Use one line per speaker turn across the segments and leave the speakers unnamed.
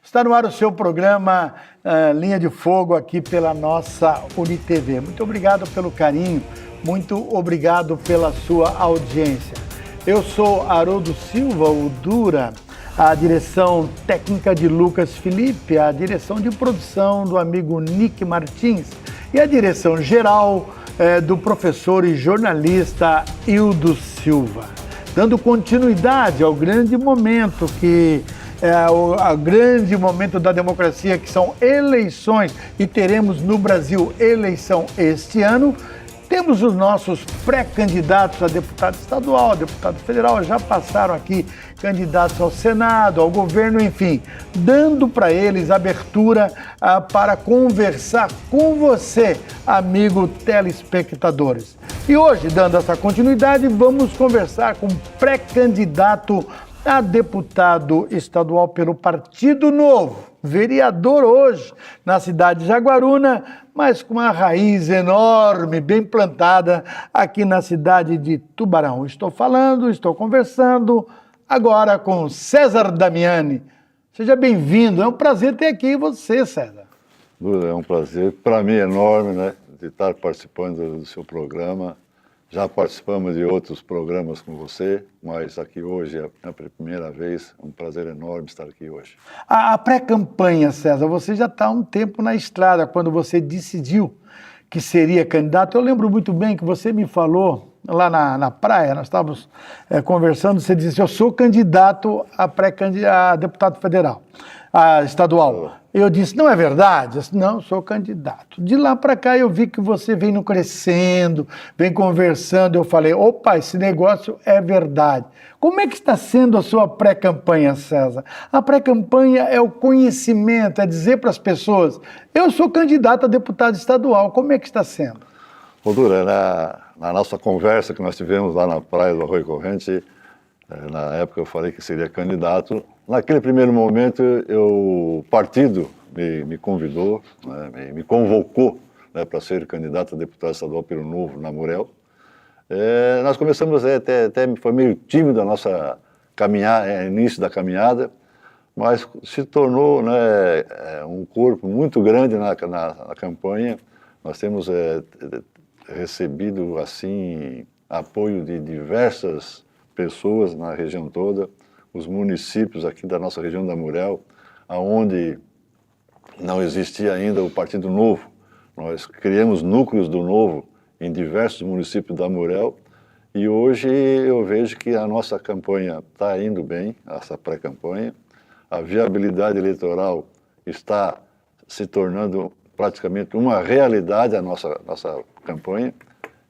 Está no ar o seu programa Linha de Fogo aqui pela nossa UniTV. Muito obrigado pelo carinho, muito obrigado pela sua audiência. Eu sou Haroldo Silva, o Dura, a direção técnica de Lucas Felipe, a direção de produção do amigo Nick Martins e a direção geral do professor e jornalista Hildo Silva. Dando continuidade ao grande momento que o grande momento da democracia, que são eleições, e teremos no Brasil eleição este ano. Temos os nossos pré-candidatos a deputado estadual, a deputado federal, já passaram aqui candidatos ao Senado, ao governo, enfim, dando para eles abertura para conversar com você, amigo telespectadores. E hoje, dando essa continuidade, vamos conversar com um pré-candidato a deputado estadual pelo Partido Novo, vereador hoje na cidade de Jaguaruna, mas com uma raiz enorme, bem plantada aqui na cidade de Tubarão. Estou conversando agora com César Damiani. Seja bem-vindo, é um prazer ter aqui você, César.
É um prazer, para mim, enorme, né, de estar participando do seu programa. Já participamos de outros programas com você, mas aqui hoje é a primeira vez, é um prazer enorme estar aqui hoje.
A pré-campanha, César, você já está há um tempo na estrada, quando você decidiu que seria candidato. Eu lembro muito bem que você me falou lá na praia, nós estávamos conversando, você disse, eu sou candidato a deputado federal, estadual. Eu disse, não é verdade? Eu disse, não, sou candidato. De lá para cá eu vi que você vem crescendo, vem conversando, eu falei, opa, esse negócio é verdade. Como é que está sendo a sua pré-campanha, César? A pré-campanha é o conhecimento, é dizer para as pessoas, eu sou candidato a deputado estadual, como é que está sendo?
Dura, na nossa conversa que nós tivemos lá na praia do Arroio Corrente, na época eu falei que seria candidato. Naquele primeiro momento, o partido me convidou, né, me convocou, né, para ser candidato a deputado estadual pelo Novo, na Murel. Nós começamos até foi meio tímido a nossa início da caminhada, mas se tornou, né, um corpo muito grande na campanha. Nós temos recebido assim apoio de diversas pessoas na região toda, os municípios aqui da nossa região da Murel, aonde não existia ainda o Partido Novo. Nós criamos núcleos do Novo em diversos municípios da Murel e hoje eu vejo que a nossa campanha está indo bem, essa pré-campanha. A viabilidade eleitoral está se tornando praticamente uma realidade a nossa campanha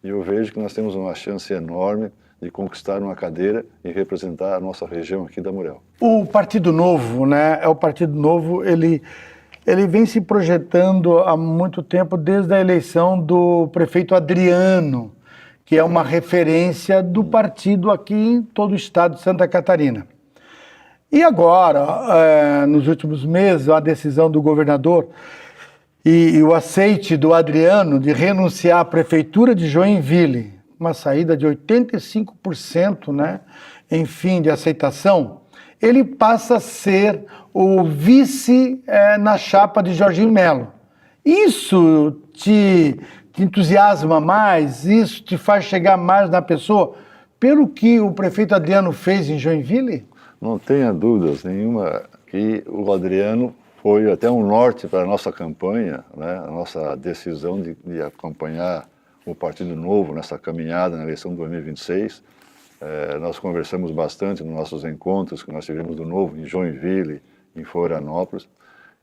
e eu vejo que nós temos uma chance enorme de conquistar uma cadeira e representar a nossa região aqui da Murel.
O Partido Novo, né? O Partido Novo, ele vem se projetando há muito tempo, desde a eleição do prefeito Adriano, que é uma referência do partido aqui em todo o estado de Santa Catarina. E agora, nos últimos meses, a decisão do governador e o aceite do Adriano de renunciar à prefeitura de Joinville, uma saída de 85%, né, enfim, de aceitação, ele passa a ser o vice na chapa de Jorginho Melo. Isso te entusiasma mais? Isso te faz chegar mais na pessoa? Pelo que o prefeito Adriano fez em Joinville?
Não tenha dúvidas nenhuma que o Adriano foi até um norte para a nossa campanha, né, a nossa decisão de acompanhar o Partido Novo nessa caminhada na eleição de 2026. Nós conversamos bastante nos nossos encontros que nós tivemos do Novo em Joinville, em Florianópolis.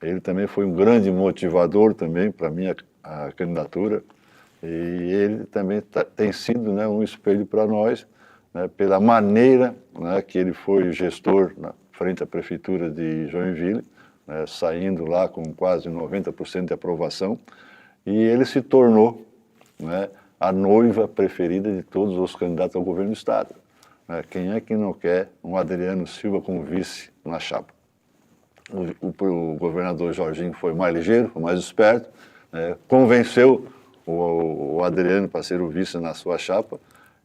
Ele também foi um grande motivador também para a minha candidatura e ele também tem sido, né, um espelho para nós, né, pela maneira, né, que ele foi gestor na frente à Prefeitura de Joinville, né, saindo lá com quase 90% de aprovação, e ele se tornou, né, a noiva preferida de todos os candidatos ao governo do estado. Quem é que não quer um Adriano Silva como vice na chapa? O governador Jorginho foi mais ligeiro, foi mais esperto, né, convenceu o Adriano para ser o vice na sua chapa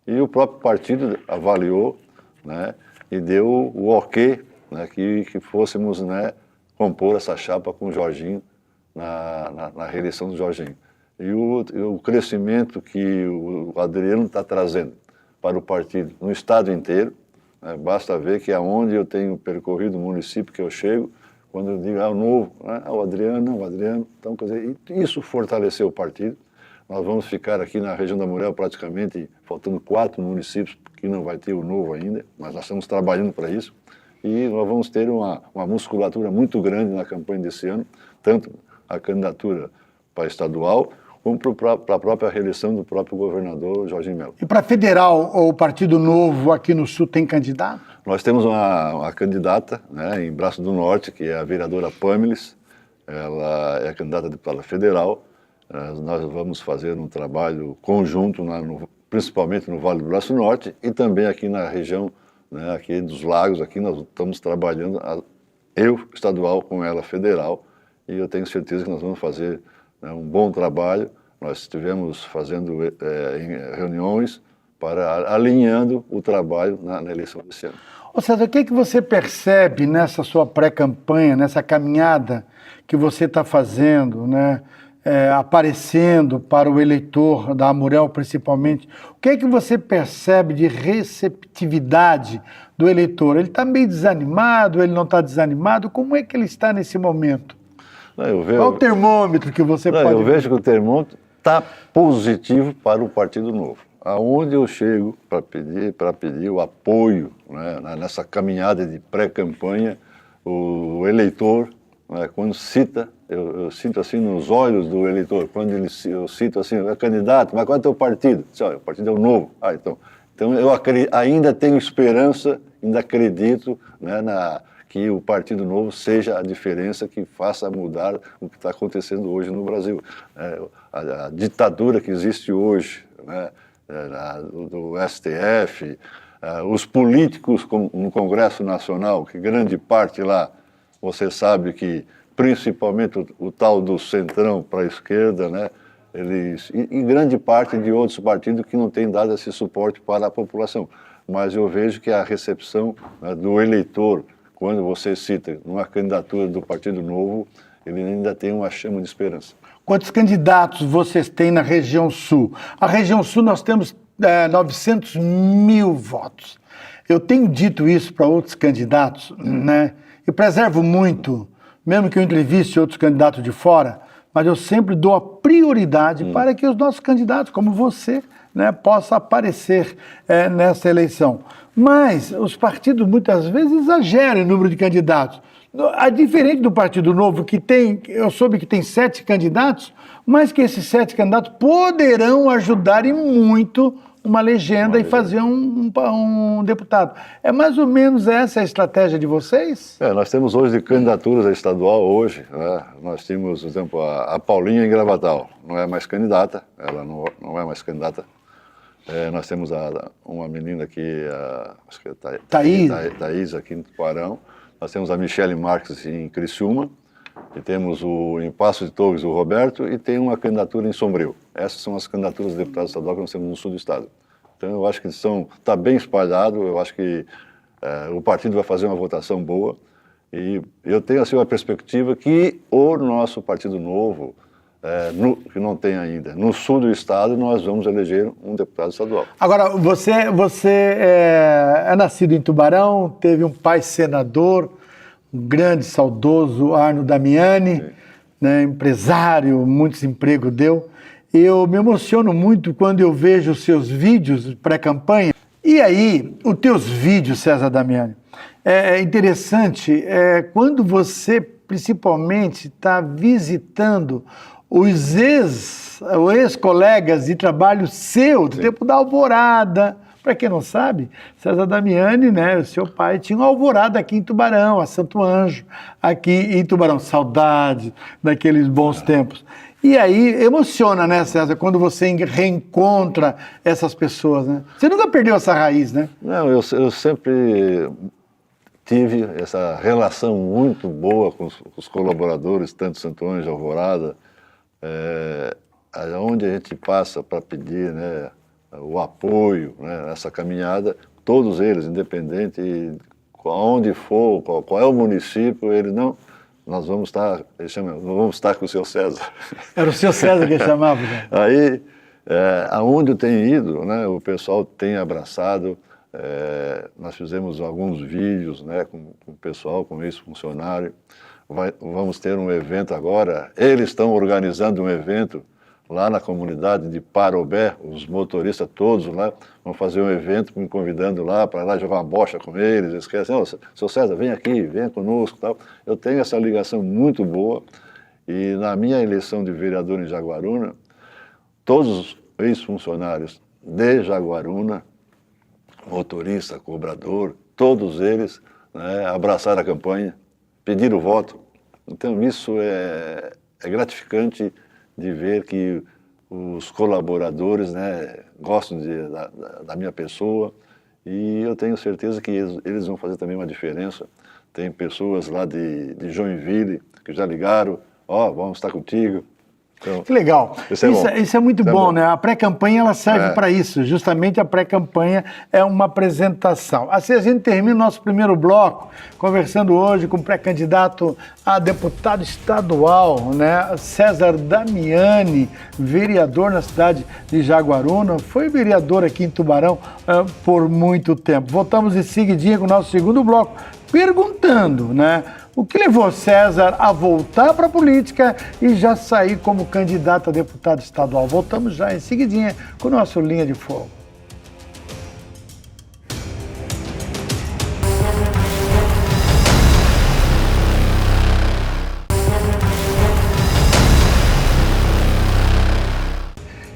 e o próprio partido avaliou, né, e deu o ok, né, que fôssemos, né, compor essa chapa com o Jorginho, na reeleição do Jorginho. E o crescimento que o Adriano está trazendo para o partido no estado inteiro, né? Basta ver que aonde eu tenho percorrido o município que eu chego, quando eu digo, o Novo, né? O Adriano. Então, quer dizer, isso fortaleceu o partido. Nós vamos ficar aqui na região da Murel praticamente faltando 4 municípios, que não vai ter o Novo ainda, mas nós estamos trabalhando para isso. E nós vamos ter uma musculatura muito grande na campanha desse ano, tanto a candidatura para estadual, como para a própria reeleição do próprio governador Jorginho Melo.
E para federal, o Partido Novo aqui no Sul tem candidato?
Nós temos uma candidata, né, em Braço do Norte, que é a vereadora Pâmeles. Ela é a candidata a deputada federal. Nós vamos fazer um trabalho conjunto, principalmente no Vale do Braço Norte e também aqui na região, né, aqui dos Lagos. Aqui nós estamos trabalhando, eu estadual com ela federal, e eu tenho certeza que nós vamos fazer, né, um bom trabalho. Nós estivemos fazendo reuniões para alinhando o trabalho na eleição desse ano.
Ô César, o que você percebe nessa sua pré-campanha, nessa caminhada que você está fazendo, né, aparecendo para o eleitor da Amurel principalmente? O que você percebe de receptividade do eleitor? Ele está meio desanimado, ele não está desanimado? Como é que ele está nesse momento? Qual o termômetro que você pode...
Eu vejo que o termômetro está positivo para o Partido Novo. Aonde eu chego para pedir o apoio, né, nessa caminhada de pré-campanha, o eleitor, né, quando cita, eu sinto assim nos olhos do eleitor, quando eu cito assim, candidato, mas qual é o teu partido? Diz, o partido é o Novo. Então eu ainda tenho esperança, ainda acredito, né, que o Partido Novo seja a diferença que faça mudar o que está acontecendo hoje no Brasil. A ditadura que existe hoje, né, do STF, os políticos no Congresso Nacional, que grande parte lá, você sabe que principalmente o tal do centrão para a esquerda, né, e grande parte de outros partidos que não têm dado esse suporte para a população. Mas eu vejo que a recepção, né, do eleitor, quando você cita uma candidatura do Partido Novo, ele ainda tem uma chama de esperança.
Quantos candidatos vocês têm na região sul? A região sul nós temos 900 mil votos. Eu tenho dito isso para outros candidatos, né? Eu preservo muito, mesmo que eu entreviste outros candidatos de fora, mas eu sempre dou a prioridade para que os nossos candidatos, como você, né, possam aparecer nessa eleição. Mas os partidos muitas vezes exageram em número de candidatos. Diferente do Partido Novo, que eu soube que tem 7 candidatos, mas que esses 7 candidatos poderão ajudar e muito uma legenda e fazer um deputado. É mais ou menos essa a estratégia de vocês?
Nós temos hoje candidaturas a estadual hoje, né? Nós temos, por exemplo, a Paulinha em Gravatal, não é mais candidata, ela não é mais candidata. Nós temos uma menina aqui, acho que é Thaís, aqui em Tubarão. Nós temos a Michele Marques em Criciúma, e temos em Passo de Torres o Roberto, e tem uma candidatura em Sombrio. Essas são as candidaturas de deputado estadual que nós temos no sul do estado. Então eu acho que está bem espalhado, eu acho que o partido vai fazer uma votação boa, e eu tenho assim uma perspectiva que o nosso Partido Novo, que não tem ainda, no sul do estado nós vamos eleger um deputado estadual. Agora,
você é nascido em Tubarão, teve um pai senador, um grande, saudoso Arno Damiani, né, empresário, muitos empregos deu. Eu me emociono muito quando eu vejo os seus vídeos pré-campanha. E aí, os teus vídeos, César Damiani, é interessante quando você, principalmente, está visitando os ex-colegas de trabalho seu, do tempo da Alvorada. Para quem não sabe, César Damiani, né, o seu pai, tinha uma Alvorada aqui em Tubarão, a Santo Anjo, aqui em Tubarão. Saudade daqueles bons tempos. E aí, emociona, né, César, quando você reencontra essas pessoas, né? Você nunca perdeu essa raiz, né?
Não, eu sempre tive essa relação muito boa com os colaboradores, tanto Santo Anjo, Alvorada, onde a gente passa para pedir, né, o apoio, né, nessa caminhada, todos eles, independente de onde for, qual é o município, eles não nós vamos estar, ele chama, vamos estar com o seu César.
Era o seu César que chamava, né?
Aí, aonde eu tenho ido, né, o pessoal tem abraçado, nós fizemos alguns vídeos, né, com o pessoal, com ex-funcionário. Vamos ter um evento agora, eles estão organizando um evento lá na comunidade de Parobé, os motoristas todos lá, vão fazer um evento me convidando lá para lá jogar uma bocha com eles. Eles querem assim, seu César, vem aqui, venha conosco, tal. Eu tenho essa ligação muito boa e na minha eleição de vereador em Jaguaruna, todos os ex-funcionários de Jaguaruna, motorista, cobrador, todos eles, né, abraçaram a campanha, pediram o voto. Então isso é gratificante de ver que os colaboradores, né, gostam da minha pessoa e eu tenho certeza que eles vão fazer também uma diferença. Tem pessoas lá de Joinville que já ligaram, vamos estar contigo. Então,
que legal. Isso é muito bom, né? A pré-campanha ela serve para isso. Justamente a pré-campanha é uma apresentação. Assim a gente termina o nosso primeiro bloco conversando hoje com o pré-candidato a deputado estadual, né? César Damiani, vereador na cidade de Jaguaruna, foi vereador aqui em Tubarão por muito tempo. Voltamos em seguidinha com o nosso segundo bloco, perguntando, né? O que levou César a voltar para a política e já sair como candidato a deputado estadual? Voltamos já em seguidinha com o nosso Linha de Fogo.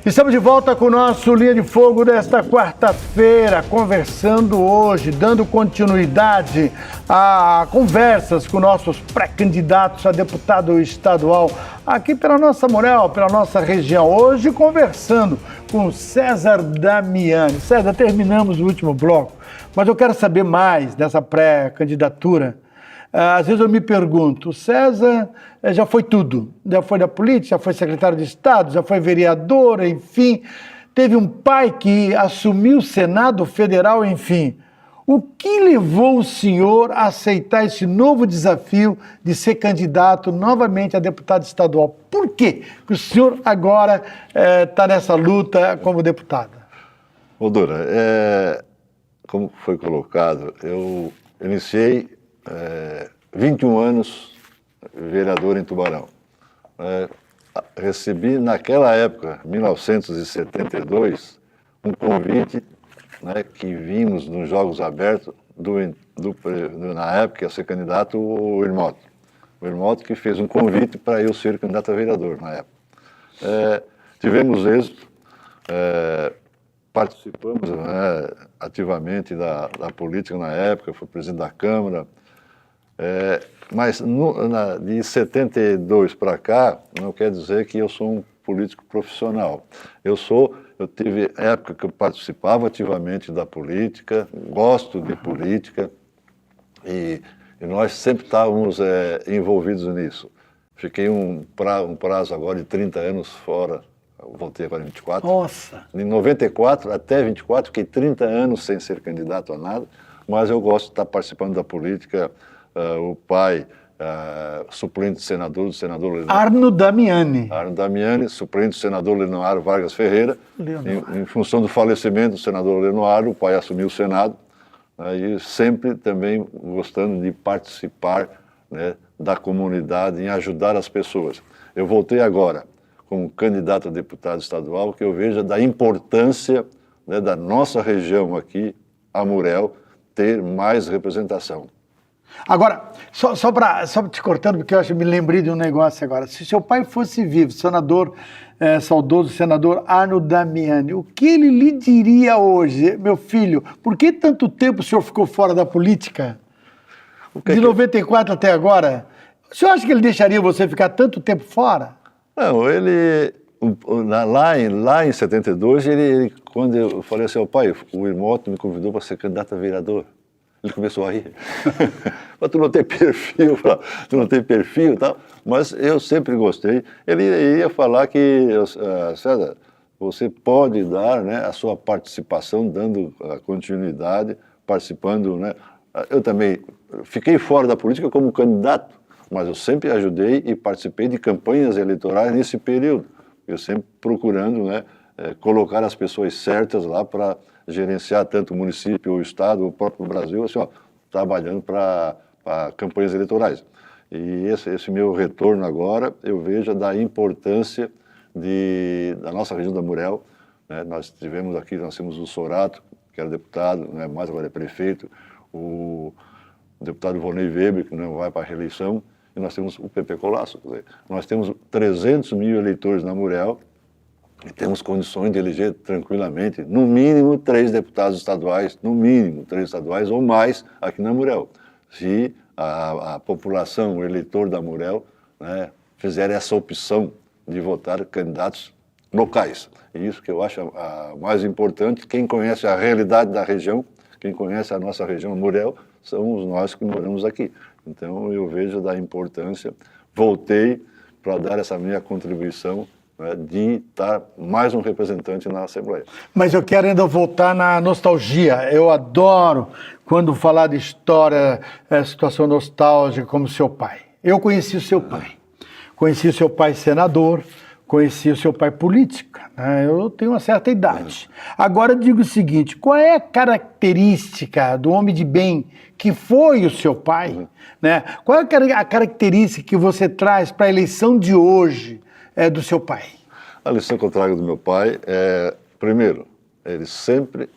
Estamos de volta com o nosso Linha de Fogo desta quarta-feira, conversando hoje, dando continuidade a conversas com nossos pré-candidatos a deputado estadual aqui pela nossa Morel, pela nossa região. Hoje conversando com César Damiani. César, terminamos o último bloco, mas eu quero saber mais dessa pré-candidatura. Às vezes eu me pergunto, o César já foi tudo, já foi da política, já foi secretário de Estado, já foi vereador, enfim, teve um pai que assumiu o Senado Federal, enfim. O que levou o senhor a aceitar esse novo desafio de ser candidato novamente a deputado estadual? Por quê que o senhor agora está nessa luta como deputado?
Dora, como foi colocado, eu iniciei 21 anos vereador em Tubarão. Recebi naquela época, 1972, um convite, né, que vimos nos Jogos Abertos na época ia ser candidato o Irmoto. O Irmoto que fez um convite para eu ser candidato a vereador na época. Tivemos êxito, participamos, né, ativamente da política na época, fui presidente da Câmara. Mas de 72 para cá, não quer dizer que eu sou um político profissional. Eu tive época que eu participava ativamente da política, gosto de política e nós sempre estávamos envolvidos nisso. Fiquei um prazo agora de 30 anos fora, voltei agora em 24.
Nossa!
De 94 até 24, fiquei 30 anos sem ser candidato a nada, mas eu gosto de estar participando da política. O pai, suplente do senador Leonardo.
Arno Damiani.
Arno Damiani, suplente do senador Leonardo Vargas Ferreira. Em função do falecimento do senador Leonardo, o pai assumiu o Senado. E sempre também gostando de participar, né, da comunidade, em ajudar as pessoas. Eu voltei agora como candidato a deputado estadual, que eu vejo da importância, né, da nossa região aqui, a Morel, ter mais representação.
Agora, só te cortando, porque eu me lembrei de um negócio agora. Se seu pai fosse vivo, saudoso senador Arno Damiani, o que ele lhe diria hoje? Meu filho, por que tanto tempo o senhor ficou fora da política? De 94 até agora? O senhor acha que ele deixaria você ficar tanto tempo fora?
Não, lá em 72, quando eu falei assim, pai, o Irmoto me convidou para ser candidato a vereador. Ele começou a rir. Mas tu não tem perfil e tal. Mas eu sempre gostei. Ele ia falar que, César, você pode dar, né, a sua participação, dando a continuidade, participando, né. Eu também fiquei fora da política como candidato, mas eu sempre ajudei e participei de campanhas eleitorais nesse período. Eu sempre procurando, né, colocar as pessoas certas lá para gerenciar tanto o município, o estado, o próprio Brasil, assim, ó, trabalhando para campanhas eleitorais. E esse meu retorno agora, eu vejo da importância da nossa região da Murel, né? Nós temos o Sorato, que era deputado, né, mais agora é prefeito, o deputado Volney Weber, que não vai para a reeleição, e nós temos o PP Colasso. Nós temos 300 mil eleitores na Murel e temos condições de eleger tranquilamente, no mínimo, 3 deputados estaduais, no mínimo 3 estaduais ou mais aqui na Murel. Se a população, o eleitor da Murel, né, fizer essa opção de votar candidatos locais. E isso que eu acho a mais importante. Quem conhece a realidade da região, quem conhece a nossa região Murel, somos nós que moramos aqui. Então eu vejo da importância, voltei para dar essa minha contribuição, né, de estar mais um representante na Assembleia.
Mas eu quero ainda voltar na nostalgia. Eu adoro quando falar de história, situação nostálgica, como seu pai. Eu conheci o seu pai. Conheci o seu pai senador, conheci o seu pai política, né? Eu tenho uma certa idade. Agora eu digo o seguinte, qual é a característica do homem de bem que foi o seu pai? Né? Qual é a característica que você traz para a eleição de hoje do seu pai?
A lição que eu trago do meu pai é, primeiro, ele sempre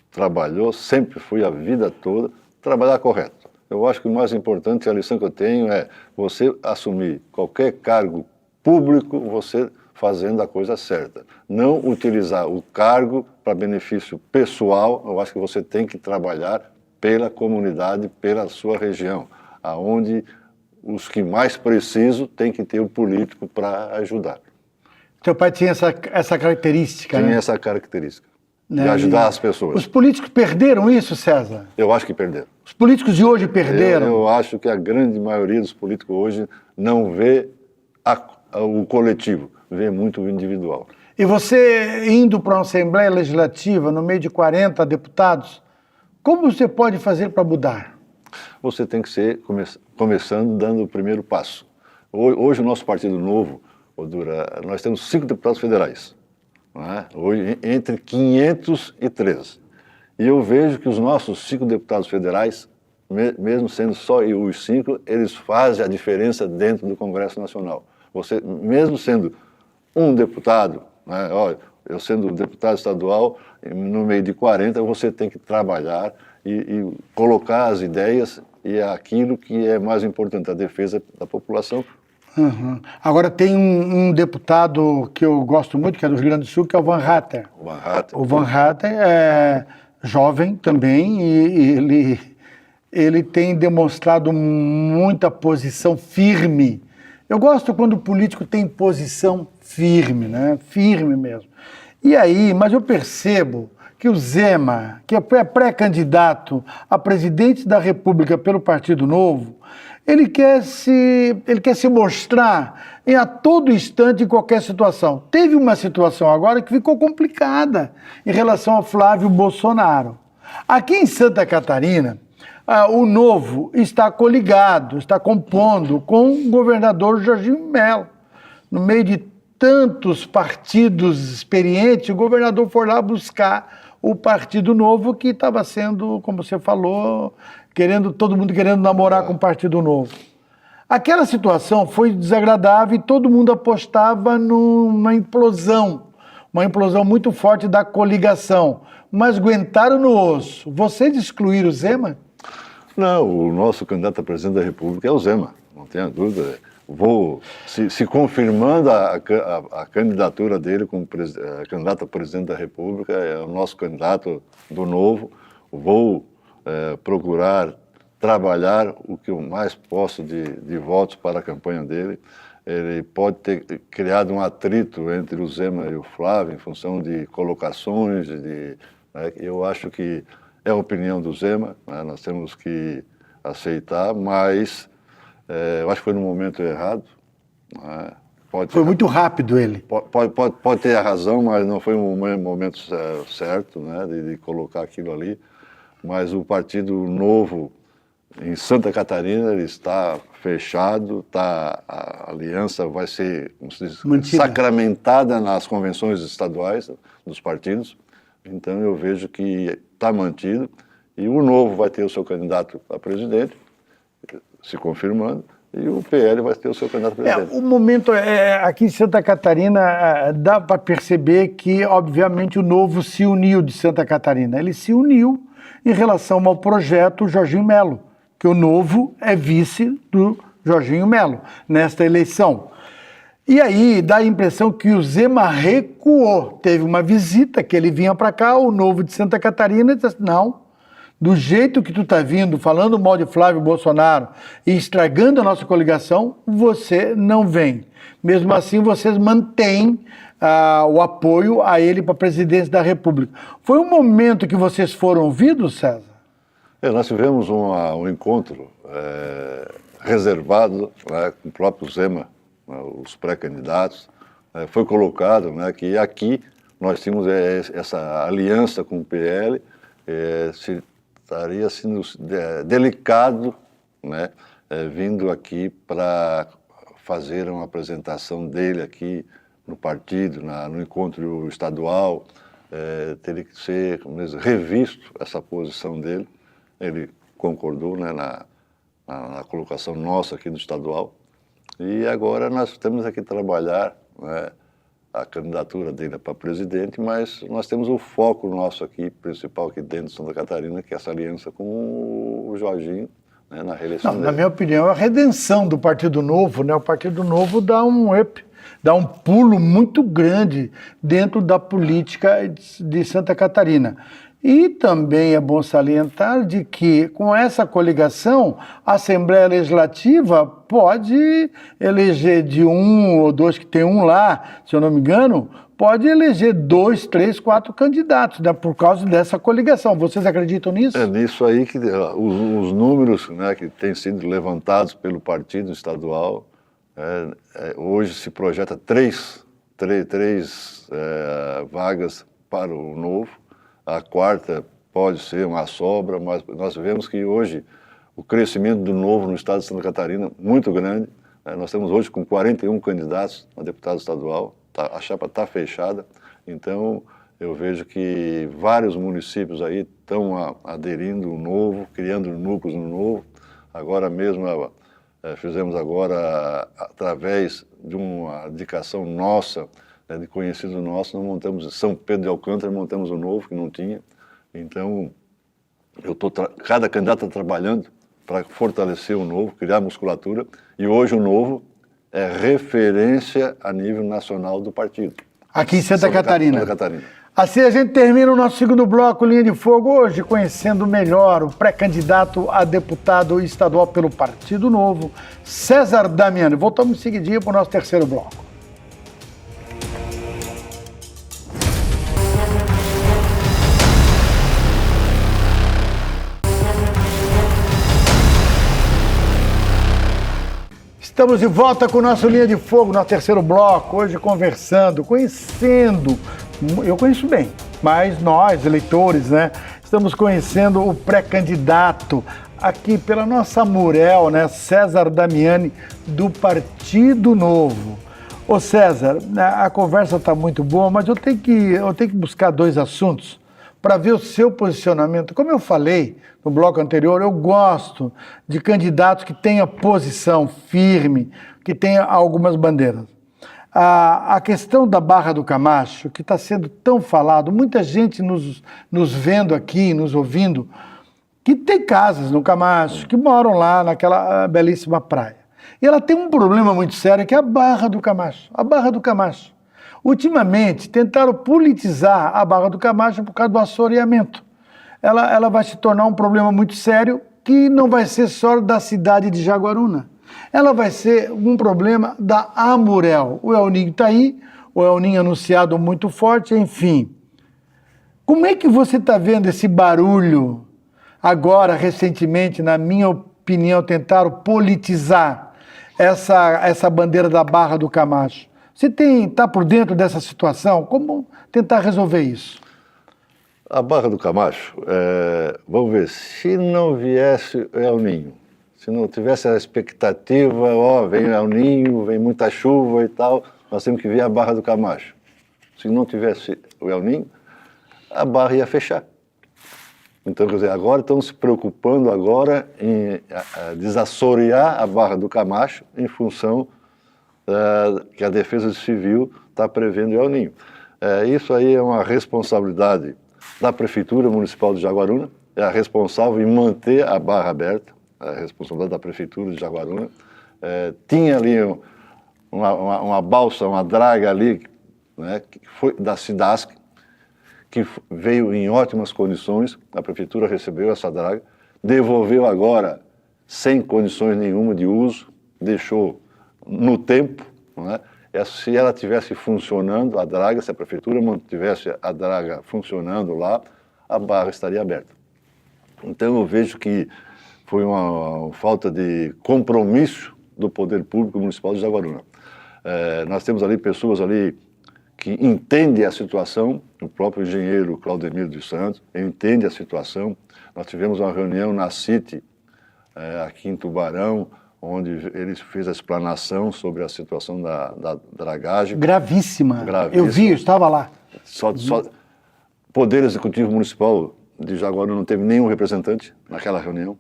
trabalhou, sempre foi a vida toda, trabalhar correto. Eu acho que o mais importante, a lição que eu tenho é você assumir qualquer cargo público, você fazendo a coisa certa. Não utilizar o cargo para benefício pessoal. Eu acho que você tem que trabalhar pela comunidade, pela sua região, aonde os que mais precisam tem que ter o político para ajudar.
Seu pai tinha essa característica,
Tinha,
né?
essa característica, de ajudar as pessoas.
Os políticos perderam isso, César?
Eu acho que perderam.
Os políticos de hoje perderam?
Eu acho que a grande maioria dos políticos hoje não vê o coletivo, vê muito o individual.
E você, indo para uma Assembleia Legislativa, no meio de 40 deputados, como você pode fazer para mudar?
Você tem que ser, começando, dando o primeiro passo. Hoje o nosso Partido Novo, nós temos 5 deputados federais, não é? Hoje, entre 503. E eu vejo que os nossos 5 deputados federais, mesmo sendo só os 5, eles fazem a diferença dentro do Congresso Nacional. Você, mesmo sendo um deputado, né, eu sendo deputado estadual, no meio de 40, você tem que trabalhar e colocar as ideias e aquilo que é mais importante, a defesa da população.
Uhum. Agora tem um deputado que eu gosto muito, que é do Rio Grande do Sul, que é o Van Hatten. O Van Hatten é jovem também e ele tem demonstrado muita posição firme. Eu gosto quando o político tem posição firme, né? Firme mesmo. E aí, mas eu percebo que o Zema, que é pré-candidato a presidente da República pelo Partido Novo, ele quer se mostrar a todo instante, em qualquer situação. Teve uma situação agora que ficou complicada em relação ao Flávio Bolsonaro. Aqui em Santa Catarina, o Novo está coligado, está compondo com o governador Jorginho Melo. No meio de tantos partidos experientes, o governador foi lá buscar o Partido Novo, que estava sendo, como você falou, todo mundo querendo namorar com o Partido Novo. Aquela situação foi desagradável e todo mundo apostava numa implosão, uma implosão muito forte da coligação, mas aguentaram no osso. Vocês excluíram o Zema?
Não, o nosso candidato a presidente da República é o Zema, não tenha dúvida. Se confirmando a candidatura dele como candidato a presidente da República, é o nosso candidato do Novo, vou procurar trabalhar o que eu mais posso de votos para a campanha dele. Ele pode ter criado um atrito entre o Zema e o Flávio em função de colocações, né? Eu acho que é a opinião do Zema, né? Nós temos que aceitar, mas eu acho que foi no momento errado. Né?
Foi muito rápido ele.
Pode ter a razão, mas não foi um momento certo, né, de colocar aquilo ali. Mas o Partido Novo Em Santa Catarina ele está fechado, a aliança vai ser, como se diz, sacramentada nas convenções estaduais dos partidos. Então eu vejo que está mantido e o Novo vai ter o seu candidato a presidente, se confirmando, e o PL vai ter o seu candidato a presidente.
O momento aqui em Santa Catarina dá para perceber que, obviamente, o Novo se uniu de Santa Catarina. Ele se uniu em relação ao projeto Jorginho Melo, que o Novo é vice do Jorginho Melo nesta eleição. E aí dá a impressão que o Zema recuou. Teve uma visita que ele vinha para cá, o Novo de Santa Catarina, e disse: não, do jeito que tu está vindo, falando mal de Flávio Bolsonaro e estragando a nossa coligação, você não vem. Mesmo assim, vocês mantêm o apoio a ele para a presidência da República. Foi um momento que vocês foram ouvidos, César?
Nós tivemos um encontro reservado, né, com o próprio Zema, os pré-candidatos. Foi colocado, né, que aqui nós tínhamos essa aliança com o PL, estaria sendo delicado, né, vindo aqui para fazer uma apresentação dele aqui no partido, no encontro estadual, teria que ser, como diz, revisto essa posição dele. Ele concordou, né, na colocação nossa aqui no estadual. E agora nós temos aqui trabalhar, né, a candidatura dele para presidente, mas nós temos o foco nosso aqui, principal aqui dentro de Santa Catarina, que é essa aliança com o Jorginho, né, na reeleição dele.
Na minha opinião, é a redenção do Partido Novo, né? O Partido Novo dá um up, dá um pulo muito grande dentro da política de Santa Catarina. E também é bom salientar de que, com essa coligação, a Assembleia Legislativa pode eleger de um ou dois, que tem um lá, se eu não me engano, pode eleger 2, 3, 4 candidatos, né, por causa dessa coligação. Vocês acreditam nisso?
É nisso aí que os números, né, que têm sido levantados pelo partido estadual, hoje se projeta três vagas para o Novo. A quarta pode ser uma sobra, mas nós vemos que hoje o crescimento do Novo no estado de Santa Catarina é muito grande. Nós temos hoje com 41 candidatos a deputado estadual, a chapa está fechada. Então eu vejo que vários municípios aí estão aderindo ao Novo, criando núcleos no Novo. Agora mesmo fizemos agora, através de uma indicação nossa, de conhecidos nossos, nós montamos em São Pedro de Alcântara, montamos o Novo, que não tinha. Então, cada candidato está trabalhando para fortalecer o Novo, criar musculatura, e hoje o Novo é referência a nível nacional do partido.
Aqui em Santa Catarina.
Santa Catarina.
Assim a gente termina o nosso segundo bloco, Linha de Fogo, hoje conhecendo melhor o pré-candidato a deputado estadual pelo Partido Novo, César Damiani. Voltamos em seguidinho para o nosso terceiro bloco. Estamos de volta com o nosso Linha de Fogo, no terceiro bloco, hoje conversando, conhecendo, eu conheço bem, mas nós, eleitores, né, estamos conhecendo o pré-candidato aqui pela nossa Murel, né, César Damiani, do Partido Novo. Ô César, a conversa está muito boa, mas eu tenho que buscar 2 assuntos para ver o seu posicionamento. Como eu falei no bloco anterior, eu gosto de candidatos que tenham posição firme, que tenham algumas bandeiras. A questão da Barra do Camacho, que está sendo tão falado, muita gente nos vendo aqui, nos ouvindo, que tem casas no Camacho, que moram lá naquela belíssima praia. E ela tem um problema muito sério, que é a Barra do Camacho. A Barra do Camacho. Ultimamente, tentaram politizar a Barra do Camacho por causa do assoreamento. Ela vai se tornar um problema muito sério, que não vai ser só da cidade de Jaguaruna. Ela vai ser um problema da Amurel. O El Ninho está aí, o El Ninho anunciado muito forte, enfim. Como é que você está vendo esse barulho? Agora, recentemente, na minha opinião, tentaram politizar essa bandeira da Barra do Camacho. Você está por dentro dessa situação? Como tentar resolver isso?
A Barra do Camacho, vamos ver, se não viesse El Niño, se não tivesse a expectativa, vem El Niño, vem muita chuva e tal, nós temos que ver a Barra do Camacho. Se não tivesse o El Niño, a barra ia fechar. Então, quer dizer, agora estão se preocupando agora em desassorear a Barra do Camacho em função que a Defesa Civil está prevendo El Niño. Isso aí é uma responsabilidade da Prefeitura Municipal de Jaguaruna, é a responsável em manter a barra aberta, é a responsabilidade da Prefeitura de Jaguaruna. Tinha ali uma balsa, uma draga ali, né, que foi da Cidasc, que veio em ótimas condições, a Prefeitura recebeu essa draga, devolveu agora sem condições nenhuma de uso, deixou no tempo, né? Se ela tivesse funcionando, a draga, se a Prefeitura mantivesse a draga funcionando lá, a barra estaria aberta. Então eu vejo que foi uma falta de compromisso do Poder Público Municipal de Jaguaruna. Nós temos ali pessoas ali que entendem a situação, o próprio engenheiro Claudemiro dos Santos entende a situação. Nós tivemos uma reunião na CIT, aqui em Tubarão, onde ele fez a explanação sobre a situação da dragagem.
Gravíssima. Eu vi, eu estava lá.
Poder Executivo Municipal de Jaguaruna não teve nenhum representante naquela reunião.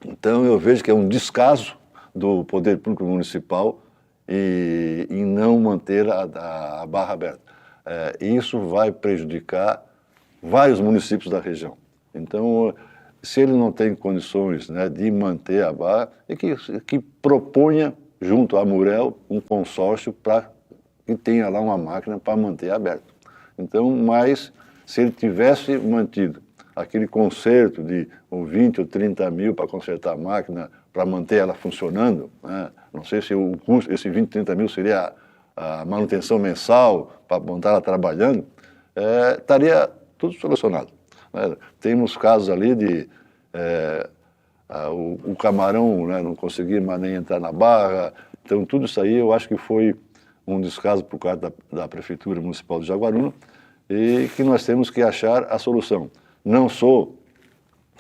Então eu vejo que é um descaso do Poder Público Municipal em não manter a barra aberta. Isso vai prejudicar vários municípios da região. Então, se ele não tem condições, né, de manter a barra, que proponha, junto à Murel, um consórcio para que tenha lá uma máquina para manter aberto. Então, mas se ele tivesse mantido aquele conserto de 20 ou 30 mil para consertar a máquina, para manter ela funcionando, né, não sei se o custo, esse 20, 30 mil seria a manutenção mensal para manter ela trabalhando, estaria tudo solucionado. Temos casos ali de o camarão, né, não conseguir mais nem entrar na barra. Então, tudo isso aí eu acho que foi um descaso por parte da Prefeitura Municipal de Jaguaruna e que nós temos que achar a solução.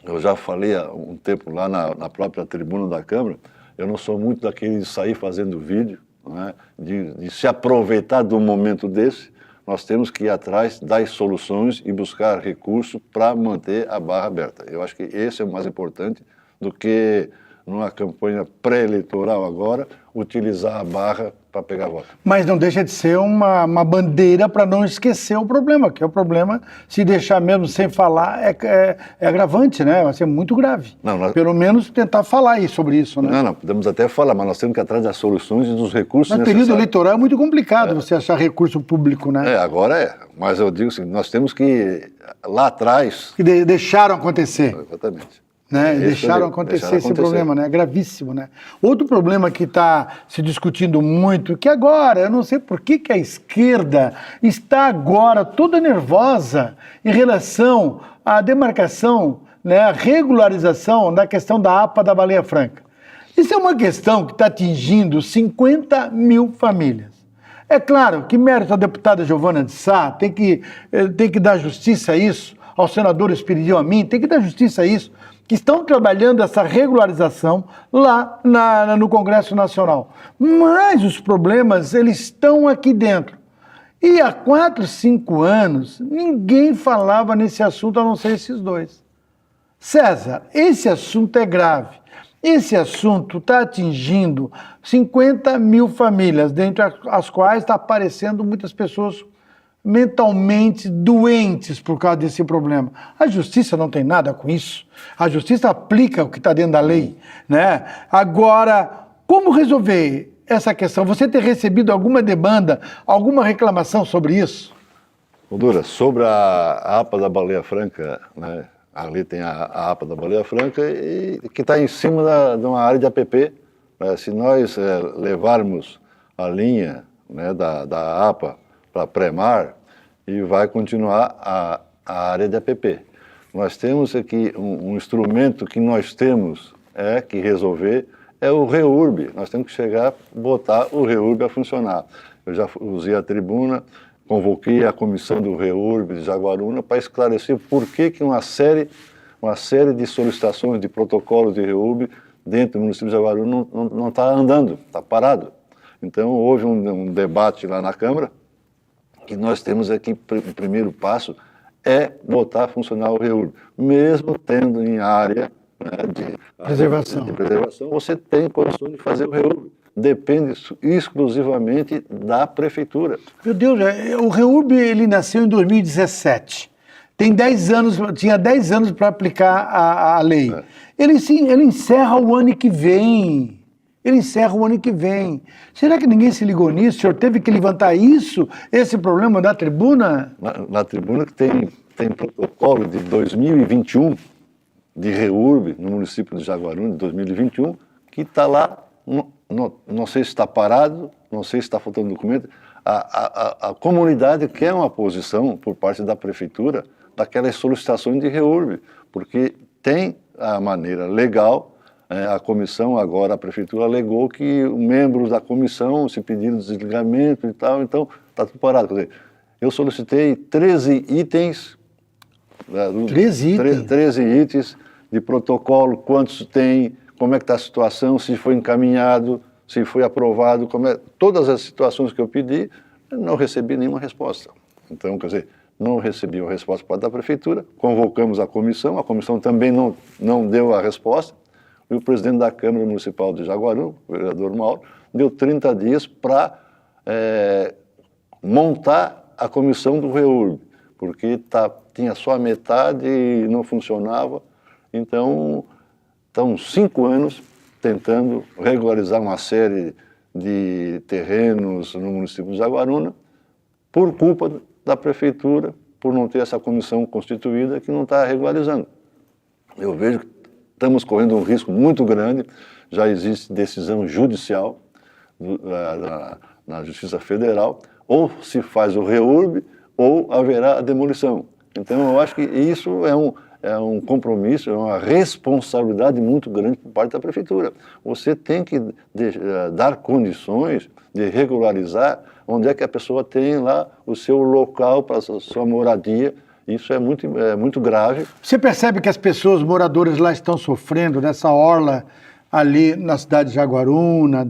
Eu já falei há um tempo lá na própria tribuna da Câmara, eu não sou muito daquele de sair fazendo vídeo, né, de se aproveitar de um momento desse. Nós temos que ir atrás das soluções e buscar recursos para manter a barra aberta. Eu acho que esse é o mais importante do que, numa campanha pré-eleitoral agora, utilizar a barra para pegar voto.
Mas não deixa de ser uma bandeira para não esquecer o problema, que é o problema, se deixar mesmo sem falar, é agravante, né? Vai ser muito grave. Pelo menos tentar falar sobre isso, né?
Não, podemos até falar, mas nós temos que ir atrás das soluções e dos recursos necessários.
No período eleitoral é muito complicado você achar recurso público, né?
Agora mas eu digo assim, nós temos que ir lá atrás...
Que deixaram acontecer.
Exatamente.
Né? Deixaram acontecer esse problema, né? Gravíssimo, né? Outro problema que está se discutindo muito, que agora, eu não sei por que a esquerda está agora toda nervosa em relação à demarcação, né, a regularização da questão da APA da Baleia Franca. Isso é uma questão que está atingindo 50 mil famílias. É claro que mérito à deputada Giovana de Sá, tem que dar justiça a isso, ao senador Espiridião Amin, tem que dar justiça a isso, que estão trabalhando essa regularização lá no Congresso Nacional. Mas os problemas, eles estão aqui dentro. E há 4, 5 anos, ninguém falava nesse assunto a não ser esses dois. César, esse assunto é grave. Esse assunto está atingindo 50 mil famílias, dentre as quais está aparecendo muitas pessoas mentalmente doentes por causa desse problema. A justiça não tem nada com isso. A justiça aplica o que está dentro da lei, né? Agora, como resolver essa questão? Você tem recebido alguma demanda, alguma reclamação sobre isso?
Dura, sobre a APA da Baleia Franca, né? Ali tem a APA da Baleia Franca e que está em cima de uma área de APP. Né? Se nós levarmos a linha, né, da APA para pré-mar, e vai continuar a área de APP. Nós temos aqui um instrumento que nós temos que resolver, é o REURB. Nós temos que chegar, botar o REURB a funcionar. Eu já usei a tribuna, convoquei a comissão do REURB de Jaguaruna para esclarecer por que uma série de solicitações de protocolos de REURB dentro do município de Jaguaruna não está andando, está parado. Então, houve um debate lá na Câmara, que nós temos aqui, o primeiro passo é botar a funcionar o REURB. Mesmo tendo em área, né, de preservação, você tem condições de fazer o REURB. Depende exclusivamente da prefeitura.
Meu Deus, o REURB ele nasceu em 2017. Tem 10 anos, tinha 10 anos para aplicar a lei. É. Ele encerra o ano que vem. Será que ninguém se ligou nisso? O senhor teve que levantar esse problema da tribuna?
Na tribuna que tem protocolo de 2021, de REURB, no município de Jaguaruna, de 2021, que está lá, não sei se está parado, não sei se está faltando documento. A comunidade quer uma posição por parte da prefeitura daquelas solicitações de REURB, porque tem a maneira legal. A comissão, agora a prefeitura alegou que membros da comissão se pediram desligamento e tal, então está tudo parado. Quer dizer, eu solicitei 13 itens, 13 itens de protocolo, quantos tem, como é que está a situação, se foi encaminhado, se foi aprovado, todas as situações que eu pedi, não recebi nenhuma resposta. Então, quer dizer, não recebi uma resposta por parte da prefeitura, convocamos a comissão também não deu a resposta. E o presidente da Câmara Municipal de Jaguaruna, o vereador Mauro, deu 30 dias para montar a comissão do REURB, porque tinha só a metade e não funcionava. Então, estão 5 anos tentando regularizar uma série de terrenos no município de Jaguaruna, por culpa da prefeitura, por não ter essa comissão constituída que não está regularizando. Eu vejo que estamos correndo um risco muito grande, já existe decisão judicial na Justiça Federal, ou se faz o REURB, ou haverá a demolição. Então, eu acho que isso é um compromisso, é uma responsabilidade muito grande por parte da prefeitura. Você tem que dar condições de regularizar onde é que a pessoa tem lá o seu local para a sua moradia. Isso é muito grave.
Você percebe que as pessoas moradoras lá estão sofrendo nessa orla ali na cidade de Jaguaruna,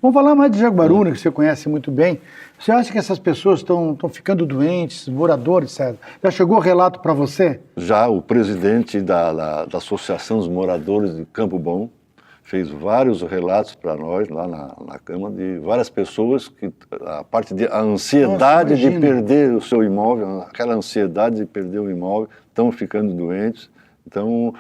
Vamos falar mais de Jaguaruna, que você conhece muito bem. Você acha que essas pessoas estão ficando doentes, moradores, César? Já chegou relato para você?
Já o presidente da Associação dos Moradores de Campo Bom fez vários relatos para nós lá na Câmara de várias pessoas que a ansiedade de perder o seu imóvel, aquela ansiedade de perder o imóvel, estão ficando doentes. Então,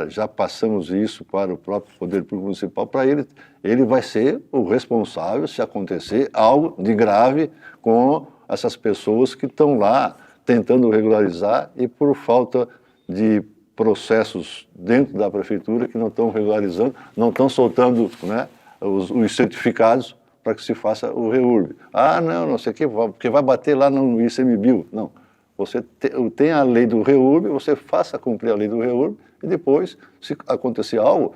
já passamos isso para o próprio Poder Público Municipal, para ele vai ser o responsável se acontecer algo de grave com essas pessoas que estão lá tentando regularizar e por falta de processos dentro da prefeitura que não estão regularizando, não estão soltando, né, os certificados para que se faça o REURB. Não sei o que, porque vai bater lá no ICMBio. Não, você tem a lei do REURB, você faça cumprir a lei do REURB e depois, se acontecer algo,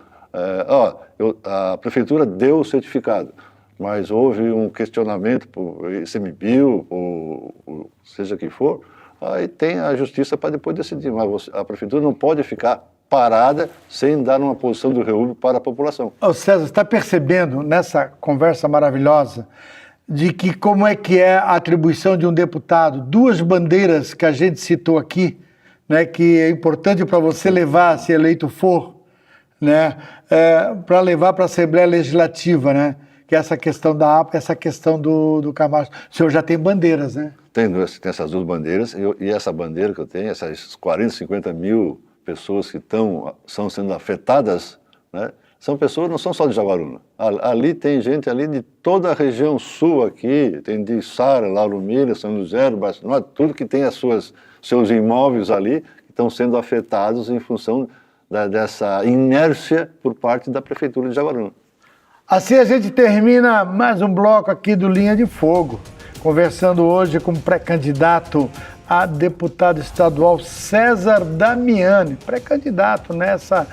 a prefeitura deu o certificado, mas houve um questionamento por ICMBio, ou seja que for, aí tem a justiça para depois decidir, mas a prefeitura não pode ficar parada sem dar uma posição do REURB para a população.
César, você está percebendo nessa conversa maravilhosa de que como é que é a atribuição de um deputado, 2 bandeiras que a gente citou aqui, né, que é importante para você levar, se eleito for, né, para levar para a Assembleia Legislativa, né, que é essa questão da APA, essa questão do Camacho. O senhor já tem bandeiras, né? Tem
essas 2 bandeiras, e essa bandeira que eu tenho, essas 40, 50 mil pessoas que são sendo afetadas, né, são pessoas, não são só de Jaguaruna. Ali tem gente ali de toda a região sul aqui, tem de Sara, Lauro Miller, São José, Barcelona, tudo que tem seus imóveis ali, que estão sendo afetados em função dessa inércia por parte da Prefeitura de Jaguaruna.
Assim a gente termina mais um bloco aqui do Linha de Fogo, conversando hoje com o pré-candidato a deputado estadual César Damiani, pré-candidato nessa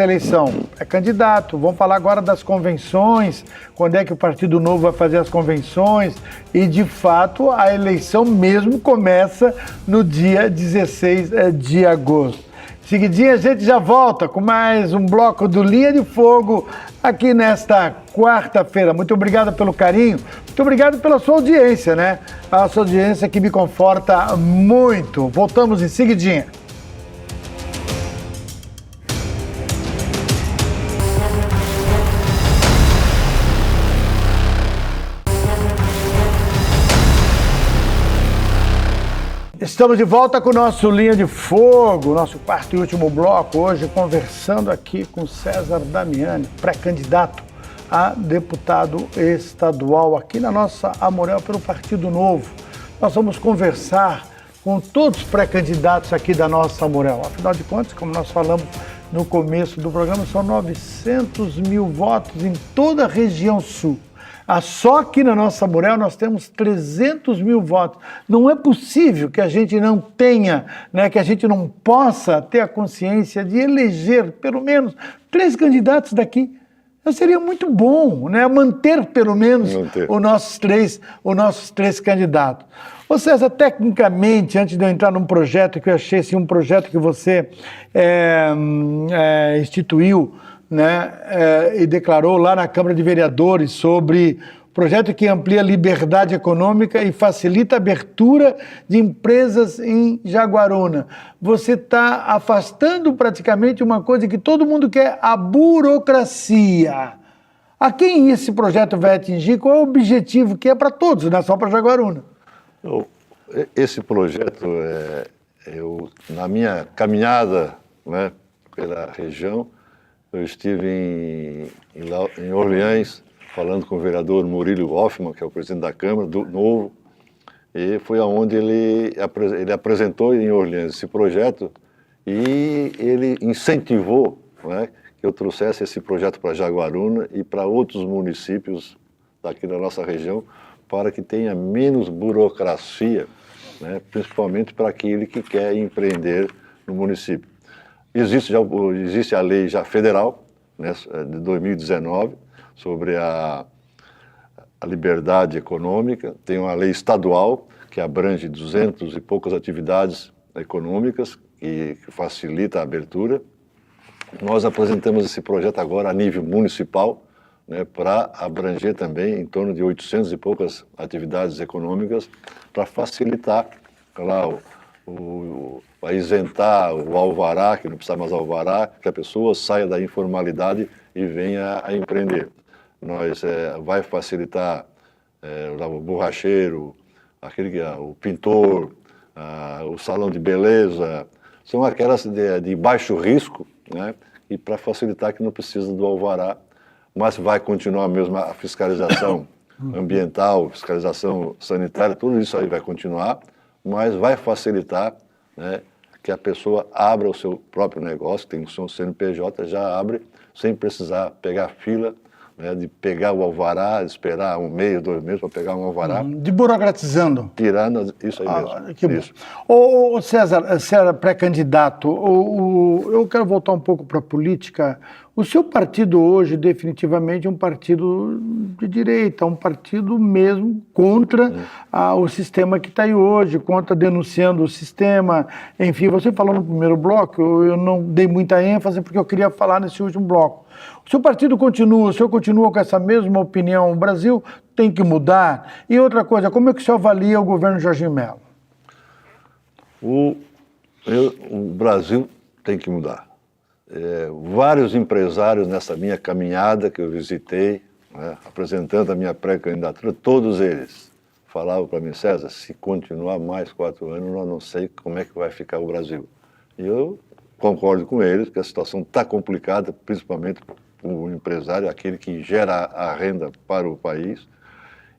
eleição. É candidato. Vamos falar agora das convenções, quando é que o Partido Novo vai fazer as convenções e, de fato, a eleição mesmo começa no dia 16 de agosto. Seguidinho, a gente já volta com mais um bloco do Linha de Fogo aqui nesta quarta-feira. Muito obrigado pelo carinho, muito obrigado pela sua audiência, né? A sua audiência que me conforta muito. Voltamos em seguidinha. Estamos de volta com o nosso Linha de Fogo, nosso quarto e último bloco, hoje conversando aqui com César Damiani, pré-candidato a deputado estadual aqui na nossa Amorel pelo Partido Novo. Nós vamos conversar com todos os pré-candidatos aqui da nossa Amorel. Afinal de contas, como nós falamos no começo do programa, são 900 mil votos em toda a região sul. Só aqui na nossa Amorel nós temos 300 mil votos. Não é possível que a gente não tenha, né, que a gente não possa ter a consciência de eleger pelo menos 3 candidatos daqui. Seria muito bom, né, manter pelo menos os nossos três candidatos. Ô César, tecnicamente, antes de eu entrar num projeto que eu achei assim, um projeto que você instituiu, né, e declarou lá na Câmara de Vereadores sobre projeto que amplia a liberdade econômica e facilita a abertura de empresas em Jaguaruna. Você está afastando praticamente uma coisa que todo mundo quer, a burocracia. A quem esse projeto vai atingir? Qual é o objetivo que é para todos, não é só para Jaguaruna?
Esse projeto, na minha caminhada, né, pela região, eu estive em Orleans, falando com o vereador Murilo Hoffmann, que é o presidente da Câmara, do Novo, e foi aonde ele apresentou em Orleans esse projeto e ele incentivou, né, que eu trouxesse esse projeto para Jaguaruna e para outros municípios daqui da nossa região, para que tenha menos burocracia, né, principalmente para aquele que quer empreender no município. Existe a lei já federal, né, de 2019, sobre a liberdade econômica, tem uma lei estadual que abrange 200 e poucas atividades econômicas que facilita a abertura. Nós apresentamos esse projeto agora a nível municipal, né, para abranger também em torno de 800 e poucas atividades econômicas, para facilitar, claro, para isentar o alvará, que não precisa mais alvará, que a pessoa saia da informalidade e venha a empreender. Vai facilitar o borracheiro, o pintor, o salão de beleza, são aquelas de baixo risco, né, e para facilitar que não precisa do alvará, mas vai continuar mesmo a fiscalização ambiental, fiscalização sanitária, tudo isso aí vai continuar, mas vai facilitar, né, que a pessoa abra o seu próprio negócio, tem o seu CNPJ, já abre, sem precisar pegar fila, né, de pegar o alvará, esperar 1 mês, 2 meses para pegar um alvará.
De burocratizando.
Tirando isso aí mesmo.
Que bom. Ô César, pré-candidato, eu quero voltar um pouco para a política. O seu partido hoje, definitivamente, é um partido de direita, um partido mesmo contra o sistema que está aí hoje, contra denunciando o sistema. Enfim, você falou no primeiro bloco, eu não dei muita ênfase porque eu queria falar nesse último bloco. O seu partido o senhor continua com essa mesma opinião? O Brasil tem que mudar? E outra coisa, como é que o senhor avalia o governo Jorginho Mello?
O Brasil tem que mudar. Vários empresários nessa minha caminhada que eu visitei, né, apresentando a minha pré-candidatura, todos eles falavam para mim: César, se continuar mais 4 anos, eu não sei como é que vai ficar o Brasil. E eu concordo com eles que a situação está complicada, principalmente para o empresário, aquele que gera a renda para o país.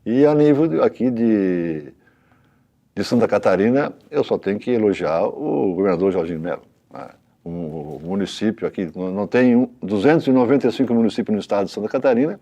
E a nível aqui de Santa Catarina, eu só tenho que elogiar o governador Jorginho Mello. O município aqui, não tem 295 municípios no estado de Santa Catarina,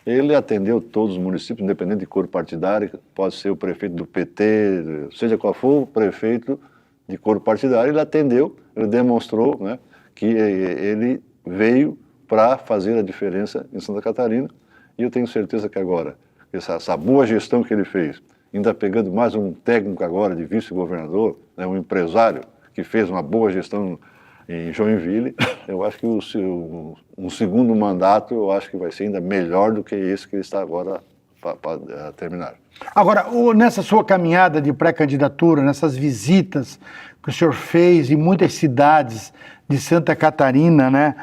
Ele atendeu todos os municípios, independente de cor partidária, pode ser o prefeito do PT, seja qual for o prefeito de cor partidária, ele atendeu, ele demonstrou, né, que ele veio para fazer a diferença em Santa Catarina, e eu tenho certeza que agora, essa boa gestão que ele fez, ainda pegando mais um técnico agora de vice-governador, né, um empresário que fez uma boa gestão em Joinville, eu acho que um segundo mandato, eu acho que vai ser ainda melhor do que esse que ele está agora para terminar.
Agora, nessa sua caminhada de pré-candidatura, nessas visitas que o senhor fez em muitas cidades de Santa Catarina, né?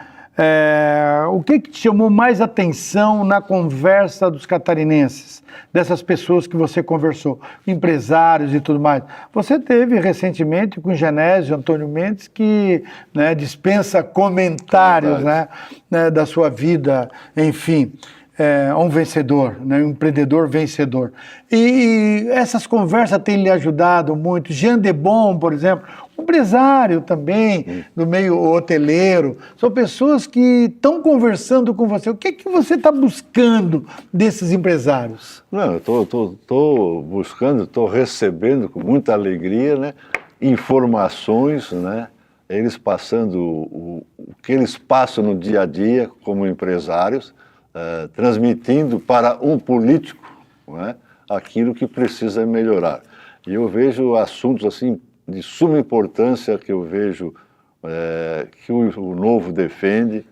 O que te chamou mais atenção na conversa dos catarinenses, dessas pessoas que você conversou, empresários e tudo mais? Você teve recentemente com o Genésio Antônio Mendes, que, né, dispensa comentários, né, da sua vida, enfim, um vencedor, né, um empreendedor vencedor. E essas conversas têm lhe ajudado muito. Jean Debon, por exemplo, empresário também, do meio hoteleiro, são pessoas que estão conversando com você. O que é que você está buscando desses empresários?
Não, eu estou buscando, estou recebendo com muita alegria, né, informações, né, eles passando o que eles passam no dia a dia como empresários, transmitindo para um político, né, aquilo que precisa melhorar. E eu vejo assuntos assim de suma importância que eu vejo que o Novo defende,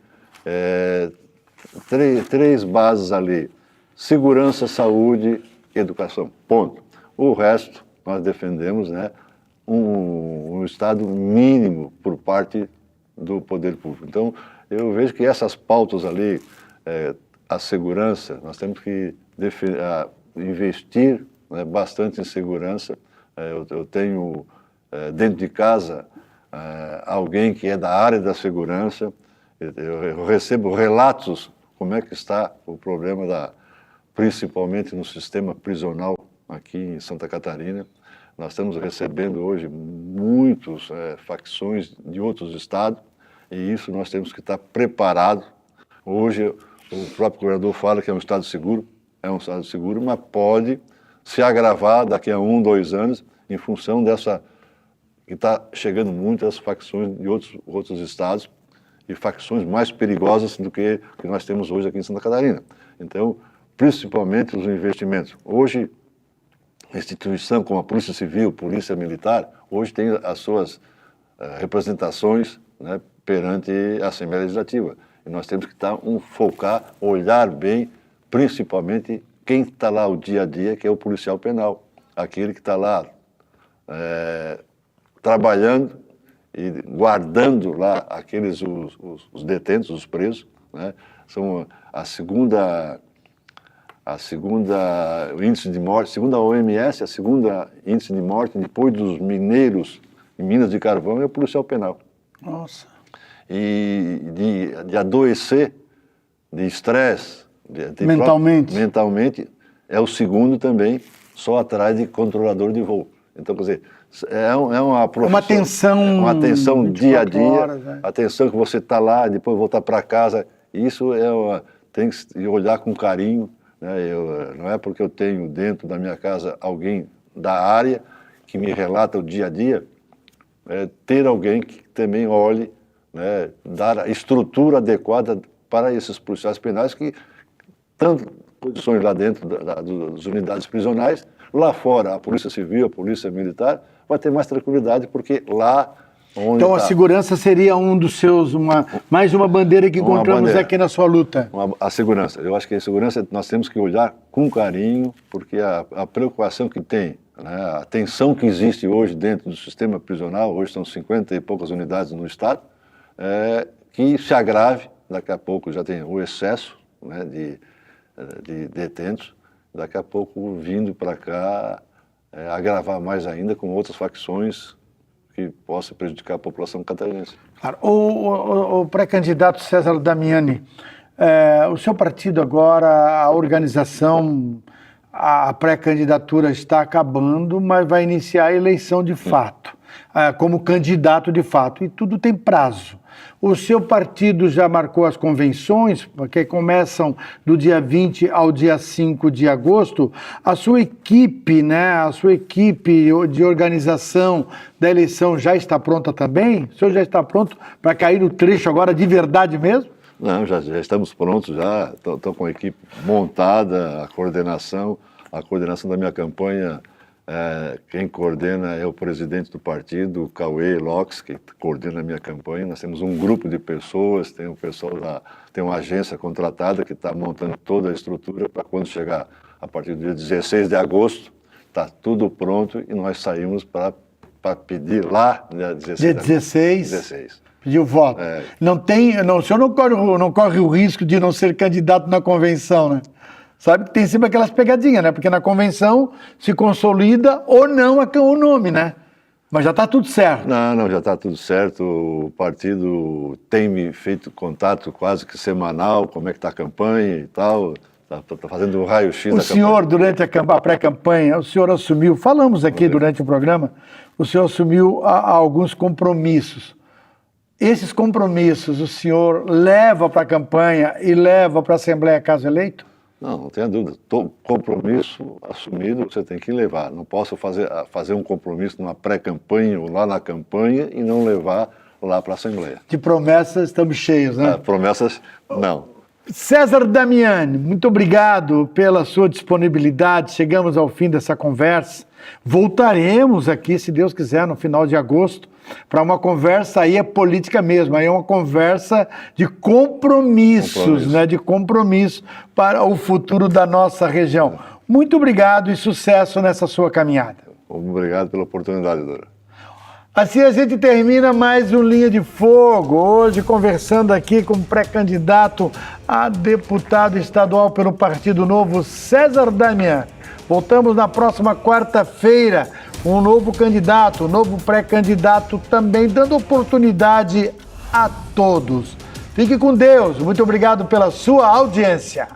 três bases ali: segurança, saúde, educação, ponto. O resto nós defendemos, né, um Estado mínimo por parte do poder público. Então, eu vejo que essas pautas ali, a segurança, nós temos que investir, né, bastante em segurança. Eu tenho dentro de casa alguém que é da área da segurança. Eu recebo relatos como é que está o problema principalmente no sistema prisional aqui em Santa Catarina. Nós estamos recebendo hoje muitas facções de outros estados, e isso nós temos que estar preparados. Hoje o próprio governador fala que é um estado seguro, mas pode se agravar daqui a 1, 2 anos em função dessa que está chegando muitas facções de outros estados, e facções mais perigosas do que nós temos hoje aqui em Santa Catarina. Então, principalmente os investimentos. Hoje, instituição como a Polícia Civil, Polícia Militar, hoje tem as suas representações, né, perante a Assembleia Legislativa. E nós temos que focar, olhar bem, principalmente quem está lá o dia a dia, que é o policial penal, aquele que está lá trabalhando e guardando lá os detentos, os presos, né? São a segunda índice de morte, segundo a OMS, a segunda índice de morte depois dos mineiros em minas de carvão é o policial penal.
Nossa.
E de adoecer, de estresse, mentalmente, é o segundo também, só atrás de controlador de voo. Então, quer dizer, é uma profissão, uma atenção dia a dia, horas, né? Atenção que você está lá, depois voltar para casa. Isso tem que olhar com carinho, né? Não é porque eu tenho dentro da minha casa alguém da área que me relata o dia a dia, ter alguém que também olhe, né, dar a estrutura adequada para esses policiais penais que tanto posições lá dentro das unidades prisionais, lá fora a Polícia Civil, a Polícia Militar vai ter mais tranquilidade, porque lá onde
então a segurança seria um dos seus, mais uma bandeira que encontramos aqui na sua luta.
A segurança, eu acho que a segurança nós temos que olhar com carinho, porque a preocupação que tem, né, a tensão que existe hoje dentro do sistema prisional, hoje são 50 e poucas unidades no estado, que se agrave, daqui a pouco já tem o excesso, né, de detentos, daqui a pouco vindo para cá, agravar mais ainda com outras facções que possam prejudicar a população catarinense.
Claro. O pré-candidato César Damiani, o seu partido agora, a organização, a pré-candidatura está acabando, mas vai iniciar a eleição de fato. como candidato de fato, e tudo tem prazo. O seu partido já marcou as convenções, que começam do dia 20 ao dia 5 de agosto. A sua equipe, né, a sua equipe de organização da eleição já está pronta também? O senhor já está pronto para cair no trecho agora de verdade mesmo?
Não, já estamos prontos, já estou com a equipe montada, a coordenação da minha campanha. Quem coordena é o presidente do partido, Cauê Locks, que coordena a minha campanha. Nós temos um grupo de pessoas, tem uma agência contratada que está montando toda a estrutura para quando chegar a partir do dia 16 de agosto, está tudo pronto e nós saímos para pedir lá, dia 16.
Pedir o voto. O senhor não corre o risco de não ser candidato na convenção, né? Sabe que tem sempre aquelas pegadinhas, né? Porque na convenção se consolida ou não o nome, né? Mas já está tudo certo.
Não, já está tudo certo. O partido tem me feito contato quase que semanal, como é que está a campanha e tal. Está fazendo um raio-x da campanha. O
senhor, durante a pré-campanha, o senhor assumiu, falamos aqui durante o programa, o senhor assumiu alguns compromissos. Esses compromissos o senhor leva para a campanha e leva para a Assembleia caso eleito?
Não tenha dúvida. Compromisso assumido você tem que levar. Não posso fazer um compromisso numa pré-campanha ou lá na campanha e não levar lá para a Assembleia.
De promessas estamos cheios, né?
Promessas, não.
César Damiani, muito obrigado pela sua disponibilidade. Chegamos ao fim dessa conversa. Voltaremos aqui, se Deus quiser, no final de agosto, para uma conversa aí política mesmo, aí é uma conversa de compromissos, né, de compromisso para o futuro da nossa região. Muito obrigado e sucesso nessa sua caminhada.
Obrigado pela oportunidade, Dora.
Assim a gente termina mais um Linha de Fogo, hoje conversando aqui com o pré-candidato a deputado estadual pelo Partido Novo, César Damiani. Voltamos na próxima quarta-feira, um novo candidato, um novo pré-candidato também, dando oportunidade a todos. Fique com Deus, muito obrigado pela sua audiência.